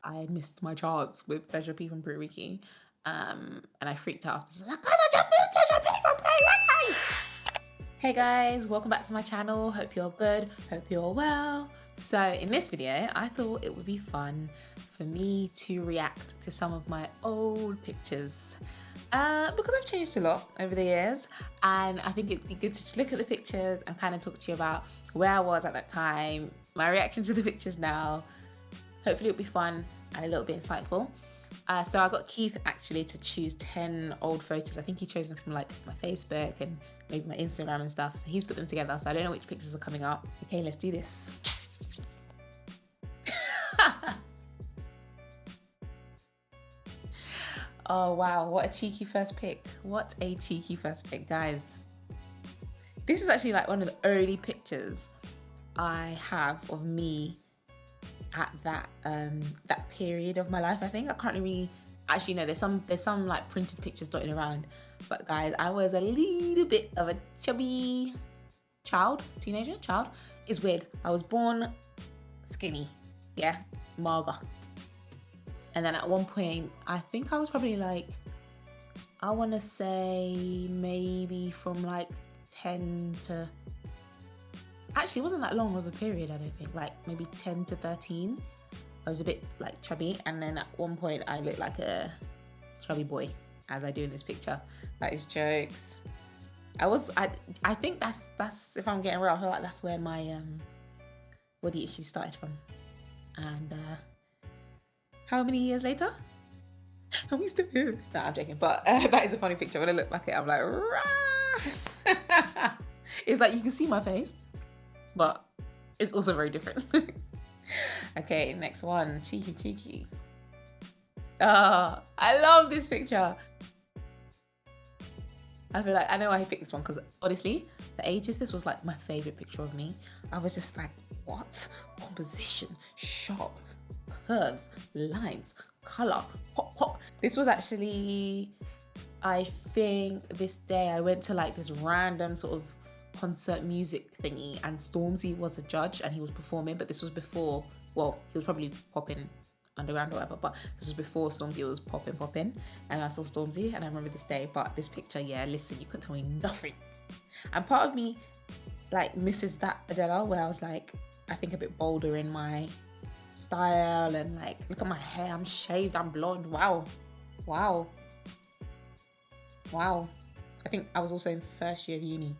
I had missed my chance with Pleasure P from Pretty Ricky. And I freaked out. I was like, guys, I just missed Pleasure P from Pretty Ricky! Hey guys, welcome back to my channel. Hope you're good, hope you're well. So in this video, I thought it would be fun for me to react to some of my old pictures. Because I've changed a lot over the years, and I think it'd be good to just look at the pictures and kind of talk to you about where I was at that time, my reaction to the pictures now. Hopefully it'll be fun and a little bit insightful. So I got Keith actually to choose 10 old photos. I think he chose them from like my Facebook and maybe my Instagram and stuff. So he's put them together, so I don't know which pictures are coming up. Okay, let's do this. Oh wow, what a cheeky first pick. What a cheeky first pick, guys. This is actually like one of the early pictures I have of me at that that period of my life. I think I can't really actually know, there's some like printed pictures dotted around, but guys, I was a little bit of a chubby teenager. It's weird. I was born skinny, yeah, mager. And then at one point, I think I was probably like, I want to say maybe from like 10 to, actually it wasn't that long of a period, I don't think, like maybe 10 to 13. I was a bit like chubby, and then at one point I looked like a chubby boy, as I do in this picture. That is jokes. I think that's if I'm getting real, I feel like that's where my body issues started from. And how many years later? Are we still here? No, I'm joking, but that is a funny picture. When I look back at it, I'm like, rah! It's like you can see my face, but it's also very different. Okay, next one. Cheeky. I love this picture. I feel like I know why I picked this one, because honestly, the ages, this was like my favorite picture of me. I was just like, what? Composition, sharp, curves, lines, color, pop. This was actually, I think this day I went to like this random sort of concert music thingy, and Stormzy was a judge and he was performing, but this was before, well, he was probably popping underground or whatever, but this was before Stormzy was popping, and I saw Stormzy and I remember this day. But this picture, yeah, listen, you couldn't tell me nothing. And part of me like misses that Adella, where I was like, I think a bit bolder in my style, and like, look at my hair, I'm shaved, I'm blonde. Wow. I think I was also in first year of uni.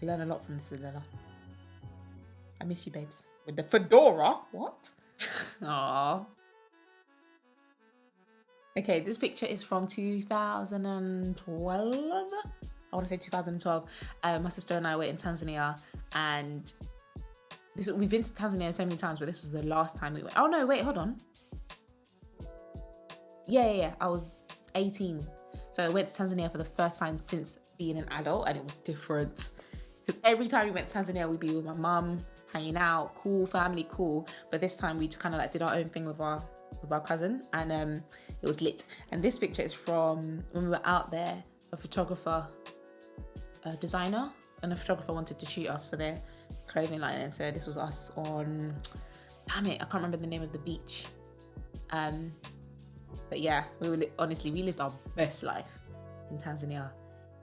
I learned a lot from this Adella. I miss you, babes. With the fedora, what? Aww. Okay, this picture is from 2012. I want to say 2012. My sister and I were in Tanzania, and we've been to Tanzania so many times, but this was the last time we went. Oh no, wait, hold on. Yeah. I was 18. So I went to Tanzania for the first time since being an adult, and it was different. Because every time we went to Tanzania, we'd be with my mum, hanging out, cool, family, cool. But this time we just kind of like did our own thing with our cousin, and it was lit. And this picture is from when we were out there. A photographer, a designer, and a photographer wanted to shoot us for their clothing line, and so this was us on, damn it, I can't remember the name of the beach. But yeah, we lived our best life in Tanzania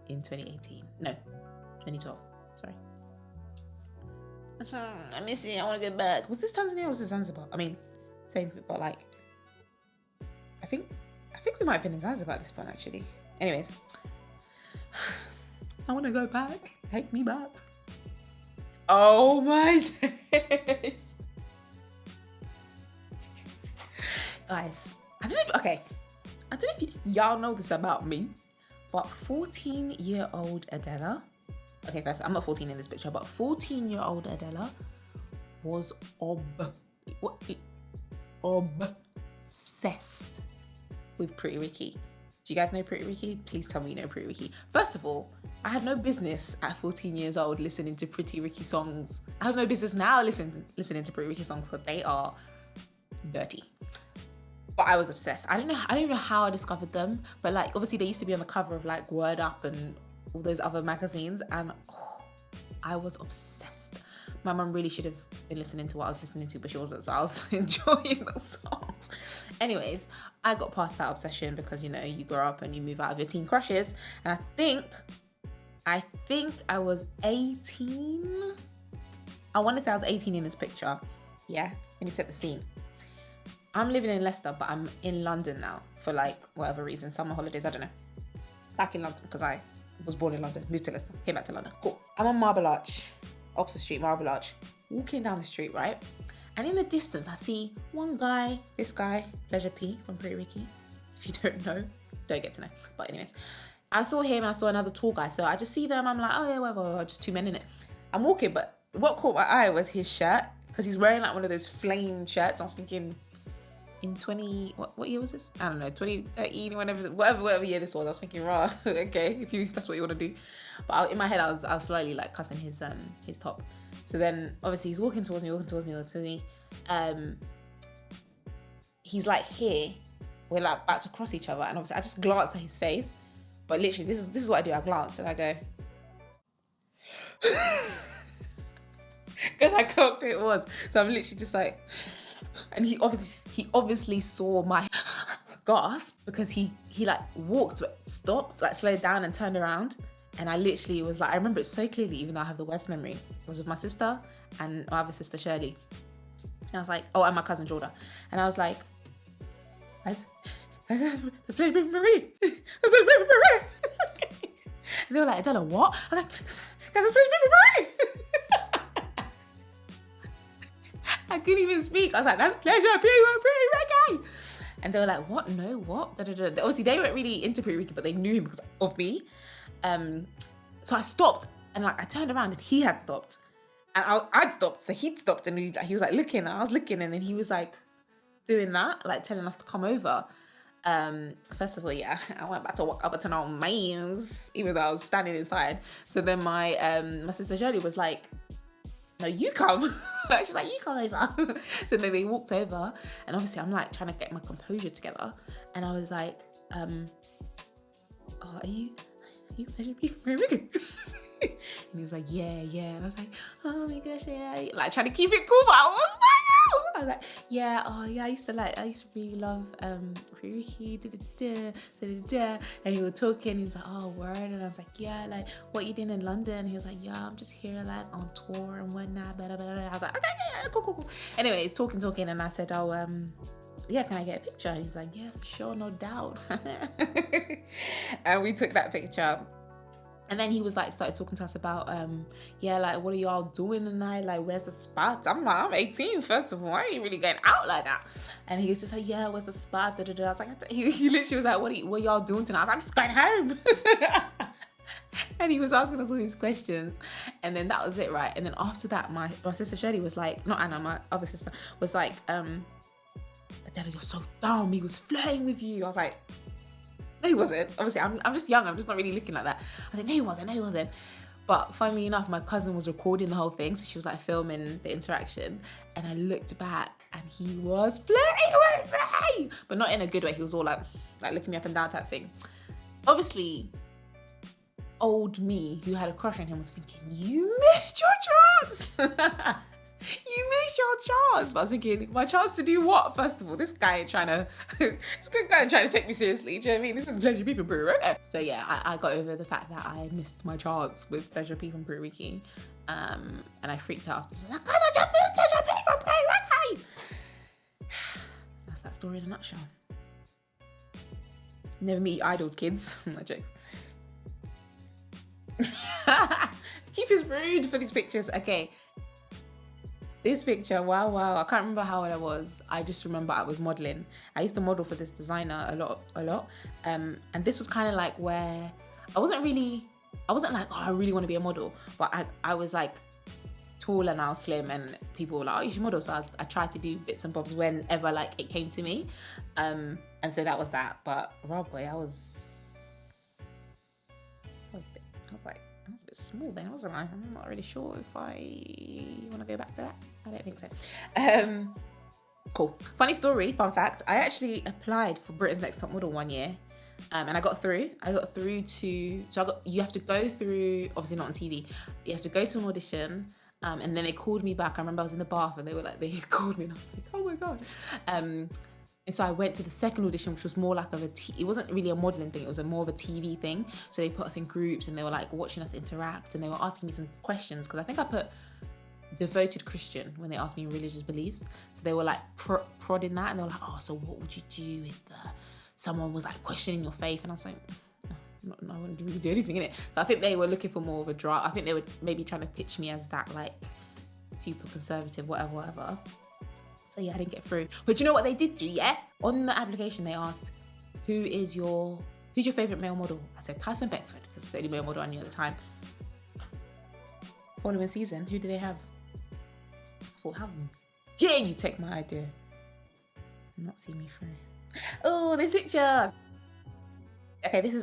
in 2012, sorry. I miss it, I want to go back. Was this Tanzania or was this Zanzibar? I mean, same, but like, I think we might have been in Zanzibar at this point, actually. Anyways, I want to go back. Take me back. Oh my days. Guys, I don't know if y'all know this about me, but 14-year-old Adella, okay, first, I'm not 14 in this picture, but 14-year-old Adella was obsessed with Pretty Ricky. Do you guys know Pretty Ricky? Please tell me you know Pretty Ricky. First of all, I had no business at 14 years old listening to Pretty Ricky songs. I have no business now listening to Pretty Ricky songs, because they are dirty. But I was obsessed. I don't even know how I discovered them, but like, obviously they used to be on the cover of like Word Up and all those other magazines, and I was obsessed. My mum really should have been listening to what I was listening to, but she wasn't, so I was enjoying those songs. Anyways, I got past that obsession because, you know, you grow up and you move out of your teen crushes. And I think I was 18. I want to say I was 18 in this picture. Yeah, let me set the scene. I'm living in Leicester, but I'm in London now for like whatever reason, summer holidays, I don't know. Back in London because I was born in London, moved to Leicester, came back to London. Cool. I'm on Marble Arch, Oxford Street, Marble Arch, walking down the street, right? And in the distance, I see one guy, this guy, Pleasure P from Pretty Ricky. If you don't know, don't get to know. But anyways, I saw him and I saw another tall guy. So I just see them, I'm like, oh yeah, whatever, just two men in it. I'm walking, but what caught my eye was his shirt, because he's wearing like one of those flame shirts. I was thinking, in 20, what year was this? I don't know, 2013, whatever year this was. I was thinking, raw, okay, if that's what you want to do. But in my head, I was slowly like cussing his top. So then obviously he's walking towards me. He's like here, we're like about to cross each other, and obviously I just glance at his face. But literally, this is what I do. I glance and I go, because I clocked who it was. So I'm literally just like, and he obviously saw my gasp, because he like walked, stopped, like slowed down and turned around. And I literally was like, I remember it so clearly, even though I have the worst memory. It was with my sister and my other sister Shirley. And I was like, oh, and my cousin Jordan. And I was like, guys, there's Pleasure P from Marie. And they were like, Adella, what? I was like, guys, there's Pleasure P from Marie. I couldn't even speak. I was like, that's Pleasure P from Pretty Ricky. And they were like, what? No, what? Obviously, they weren't really into Pretty Ricky, but they knew him because of me. So I stopped, and like I turned around and he had stopped, and I'd stopped, so he'd stopped, and he was like looking, and I was looking, and then he was like doing that, like telling us to come over. First of all, yeah, I went back to walk up to no man's, even though I was standing inside. So then my sister Shirley was like, no, you come. She's like, you come over. So then they walked over, and obviously I'm like trying to get my composure together, and I was like, oh, are you Pleasure P from Pretty Ricky? And he was like, yeah. And I was like, oh my gosh, yeah. Like trying to keep it cool, but I was like, yeah, oh yeah, I used to really love Pretty Ricky, da. And he was talking, he was like, oh, word. And I was like, yeah, like, what you doing in London? He was like, yeah, I'm just here like on tour and whatnot, blah. I was like, okay, yeah, cool. Anyways, talking, and I said, oh, yeah, can I get a picture? And he's like, yeah, sure, no doubt. And we took that picture. And then he was like, started talking to us about, yeah, like, what are y'all doing tonight? Like, where's the spot? I'm like, I'm 18, first of all. I ain't really going out like that. And he was just like, yeah, where's the spot? I was like, he literally was like, what y'all doing tonight? I was like, I'm just going home. And he was asking us all these questions. And then that was it, right? And then after that, my sister Shirley was like, not Anna, my other sister, was like, Adella, you're so dumb. He was flirting with you. I was like, no, he wasn't. Obviously, I'm just young. I'm just not really looking like that. I said, no, he wasn't. But funnily enough, my cousin was recording the whole thing. So she was like filming the interaction. And I looked back and he was flirting with me. But not in a good way. He was all like looking me up and down type thing. Obviously, old me who had a crush on him was thinking, you missed your chance. You missed your chance. But I was thinking, my chance to do what? First of all, this guy trying to take me seriously. Do you know what I mean? This is Pleasure P from Pretty Ricky. So yeah, I got over the fact that I missed my chance with Pleasure P from Pretty Ricky. And I freaked out. I was like, I just missed Pleasure P from Pretty Ricky. That's that story in a nutshell. Never meet your idols, kids. My joke. Keep his rude for these pictures. Okay. This picture, wow. I can't remember how old I was. I just remember I was modeling. I used to model for this designer a lot. And this was kind of like where I wasn't like, oh, I really want to be a model. But I was like tall and I was slim, and people were like, oh, you should model. So I tried to do bits and bobs whenever like it came to me. And so that was that. But boy, I was a bit small then, wasn't I? I'm not really sure if I want to go back to that. I don't think so. Cool. Funny story, fun fact. I actually applied for Britain's Next Top Model one year. And I got through. You have to go through, obviously not on TV. You have to go to an audition. And then they called me back. I remember I was in the bath and they called me and I was like, oh my God. And so I went to the second audition, which was more like it wasn't really a modeling thing, it was more of a TV thing. So they put us in groups and they were like watching us interact, and they were asking me some questions, because I think I put devoted Christian when they asked me religious beliefs. So they were like prodding that, and they were like, oh, so what would you do if someone was like questioning your faith? And I was like, no, I wouldn't really do anything in it. But I think they were looking for more of a drama. I think they were maybe trying to pitch me as that like super conservative, whatever. So yeah, I didn't get through. But you know what they did do, yeah? On the application, they asked, who's your favourite male model? I said Tyson Beckford, because it's the only male model I knew at the time. Following season, who do they have? I thought, how dare you take my idea and not see me through? Oh, this picture. Okay, this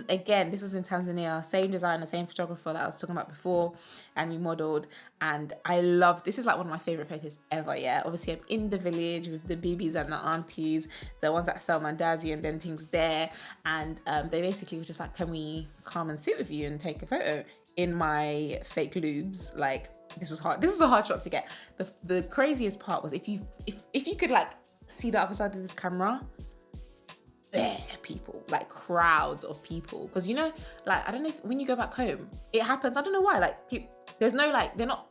was in Tanzania. Same designer, same photographer that I was talking about before, and we modelled. And I love, this is like one of my favourite photos ever, yeah? Obviously, I'm in the village with the babies and the aunties, the ones that sell mandazi and them things there. And they basically were just like, can we come and sit with you and take a photo in my fake lubes? Like, this was hard. This is a hard shot to get. The craziest part was if you could like see the other side of this camera, there people, like crowds of people, because you know, like, I don't know if when you go back home it happens, I don't know why, like there's no like, we're not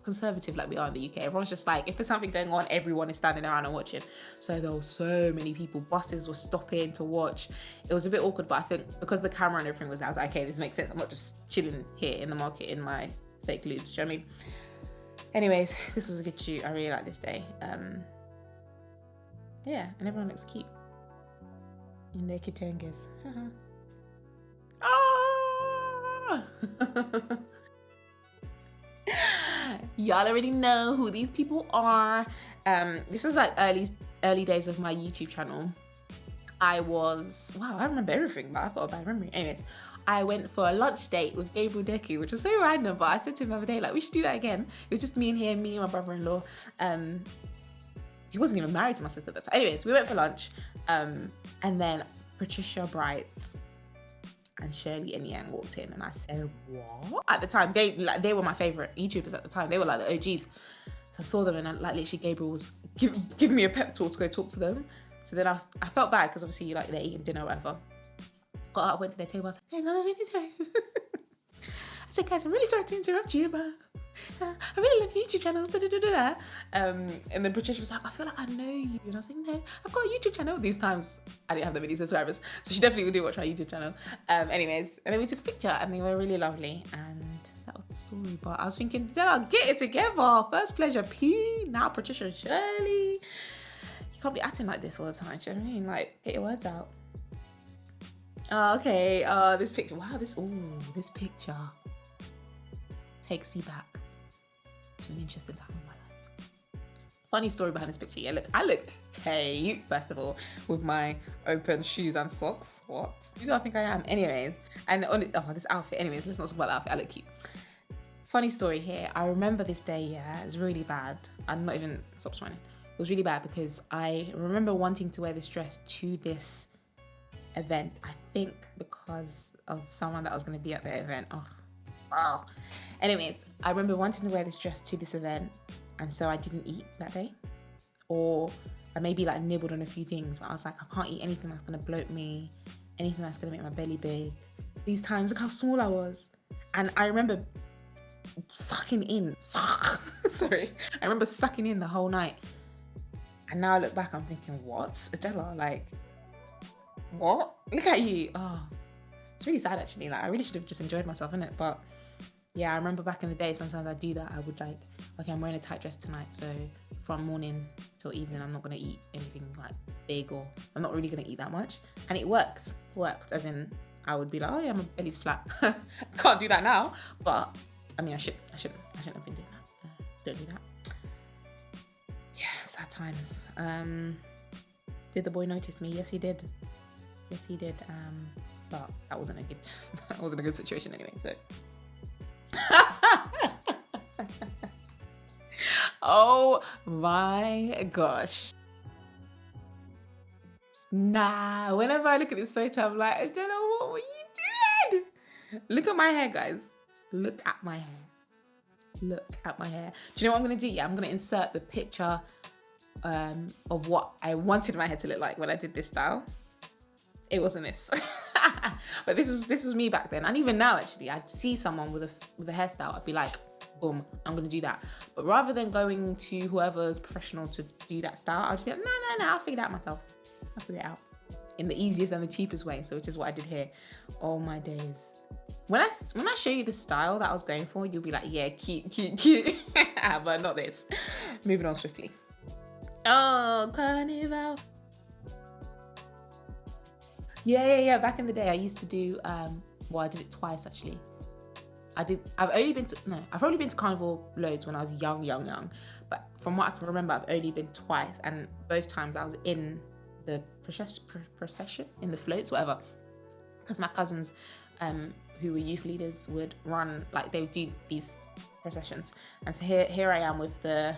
conservative like we are in the UK. Everyone's just like, if there's something going on, everyone is standing around and watching. So there were so many people, buses were stopping to watch. It was a bit awkward, but I think because the camera and everything was there, I was like, okay, this makes sense, I'm not just chilling here in the market in my fake loops, do you know what I mean? Anyways, this was a good shoot. I really like this day. Yeah, and everyone looks cute in their kitengas. Oh! Y'all already know who these people are. This was like early days of my YouTube channel. I remember everything, but I've got a bad memory. Anyways, I went for a lunch date with Gabriel Deku, which was so random, but I said to him the other day, like, we should do that again. It was just me and him, me and my brother-in-law. He wasn't even married to my sister at the time. Anyways, we went for lunch, and then Patricia Bright and Shirley and Yang walked in, and I said, what? At the time, they were my favourite YouTubers at the time. They were like the OGs. So I saw them, and like literally Gabriel was giving me a pep talk to go talk to them. So then I felt bad, because obviously like they're eating dinner or whatever. Got up, went to their table, I was like, hey, I'm really sorry. I said, guys, I'm really sorry to interrupt you, but I really love YouTube channels, and then Patricia was like, I feel like I know you. And I was like, no, I've got a YouTube channel. These times, I didn't have the videos subscribers, so she definitely would do watch my YouTube channel. Anyways, and then we took a picture, and they were really lovely, and that was the story. But I was thinking, Adella, get it together. First pleasure, P. Now Patricia and Shirley. You can't be acting like this all the time, do you know what I mean? Like, get your words out. Oh, okay, this picture, wow, this picture takes me back to an interesting time in my life. Funny story behind this picture. Yeah, look, I look cute, first of all, with my open shoes and socks. What? You don't think I am? Anyways, and this outfit. Anyways, let's not talk about the outfit. I look cute. Funny story here. I remember this day, yeah, it's really bad. I'm not even, stop smiling. It was really bad because I remember wanting to wear this dress to this event. I think because of someone that was going to be at the event. Oh. Anyways, I remember wanting to wear this dress to this event, and so I didn't eat that day, or I maybe like nibbled on a few things, but I was like, I can't eat anything that's gonna bloat me, anything that's gonna make my belly big. These times, look how small I was. And I remember sucking in the whole night. And now I look back, I'm thinking, what, Adella, like, what? Look at you. Oh, it's really sad actually. Like, I really should have just enjoyed myself, innit? But yeah, I remember back in the day, sometimes I'd do that. I would like, okay, I'm wearing a tight dress tonight, so from morning till evening, I'm not gonna eat anything like big, or I'm not really gonna eat that much. And it worked, as in, I would be like, oh yeah, my belly's flat. Can't do that now, but I mean, I shouldn't have been doing that. Don't do that. Yeah, sad times. Did the boy notice me? Yes, he did. But that wasn't a good situation anyway, so. Oh my gosh. Nah, whenever I look at this photo, I'm like, I don't know, what were you doing? Look at my hair, guys. Look at my hair. Do you know what I'm gonna do? Yeah, I'm gonna insert the picture of what I wanted my hair to look like when I did this style. It wasn't this. But this was me back then. And even now, actually, I'd see someone with a hairstyle, I'd be like, boom, I'm gonna do that. But rather than going to whoever's professional to do that style, I'll just be like, no, I'll figure it out myself. I'll figure it out in the easiest and the cheapest way. So which is what I did here. Oh my days. When I show you the style that I was going for, you'll be like, yeah, cute. But not this. Moving on swiftly. Oh, carnival. Yeah. Back in the day, I used to do, well, I did it twice actually. I've probably been to carnival loads when I was young. But from what I can remember, I've only been twice. And both times I was in the procession, in the floats, whatever. Because my cousins, who were youth leaders, would run, like they would do these processions. And so here I am with the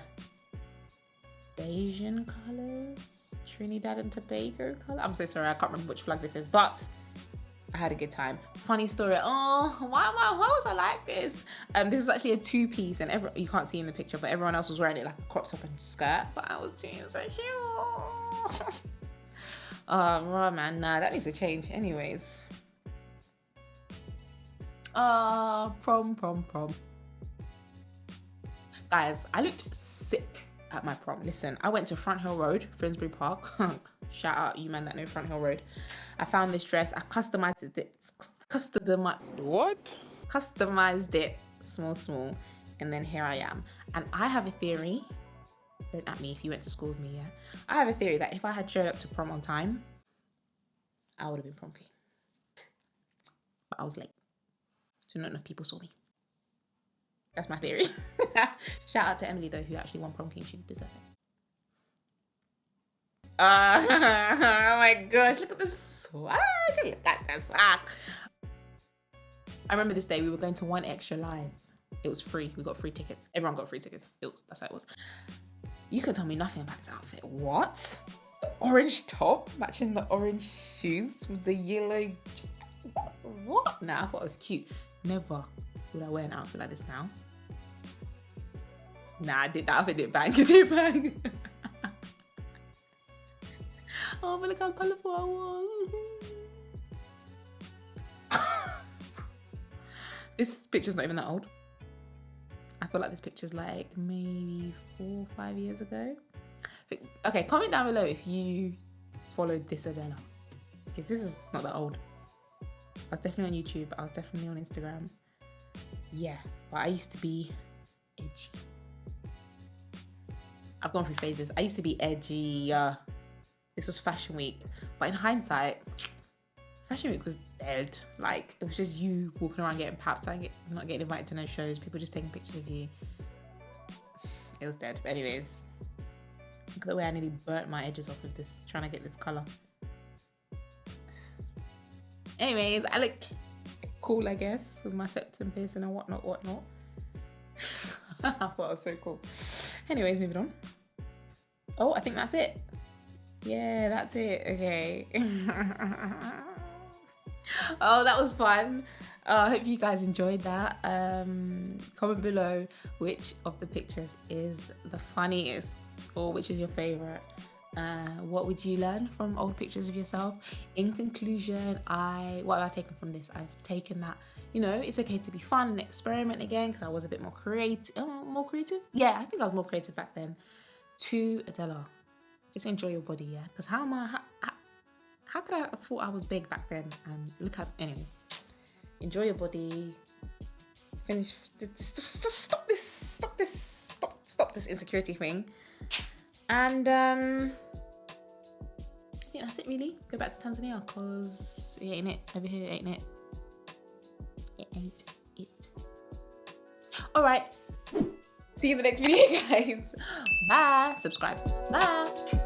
Asian colours, Trinidad and Tobago colour. I'm so sorry, I can't remember which flag this is, but I had a good time. Funny story. Oh, why was I like this? This was actually a two-piece, and you can't see in the picture, but everyone else was wearing it like a crop top and skirt, but I was doing so cute. Oh, right, man, nah, that needs to change. Anyways. Prom. Guys, I looked sick at my prom. Listen, I went to Front Hill Road, Finsbury Park. Shout out you man that know Front Hill Road. I found this dress. I customized it. Customized it small. And then here I am. And I have a theory. Don't at me if you went to school with me, yeah? I have a theory that if I had showed up to prom on time, I would have been prom queen. But I was late. So not enough people saw me. That's my theory. Shout out to Emily though, who actually won prom queen. She deserved it. Oh my gosh, look at the swag. Look at the swag. I remember this day we were going to One Extra Live. It was free. We got free tickets. Everyone got free tickets. That's how it was. You couldn't tell me nothing about this outfit. What? The orange top matching the orange shoes with the yellow. What? Nah, I thought it was cute. Never would I wear an outfit like this now. Nah, that outfit didn't bang. It didn't bang. Oh, but look how colourful I was. This picture's not even that old. I feel like this picture's like maybe 4 or 5 years ago. Okay, comment down below if you followed this Adella. Because this is not that old. I was definitely on YouTube. I was definitely on Instagram. Yeah, but I used to be edgy. I've gone through phases. I used to be edgy. This was Fashion Week. But in hindsight, Fashion Week was dead. Like, it was just you walking around getting papped, not getting invited to no shows, people just taking pictures of you. It was dead. But anyways, look at the way I nearly burnt my edges off with this, trying to get this colour. Anyways, I look cool, I guess, with my septum piercing and whatnot. I thought it was so cool. Anyways, moving on. Oh, I think that's it. Yeah, that's it. Okay. Oh, that was fun. I hope you guys enjoyed that. Comment below which of the pictures is the funniest or which is your favorite. What would you learn from old pictures of yourself? In conclusion, what have I taken from this? I've taken that, you know, it's okay to be fun and experiment again, because I was a bit more creative. Yeah, I think I was more creative back then. To Adella, just enjoy your body, yeah? Because how could I have thought I was big back then? And look at, anyway, enjoy your body. Finish, just stop this insecurity thing. And I think that's it really. Go back to Tanzania, because it ain't it. Over here, ain't it? It ain't it. Alright. See you in the next video, guys. Bye. Subscribe. Bye.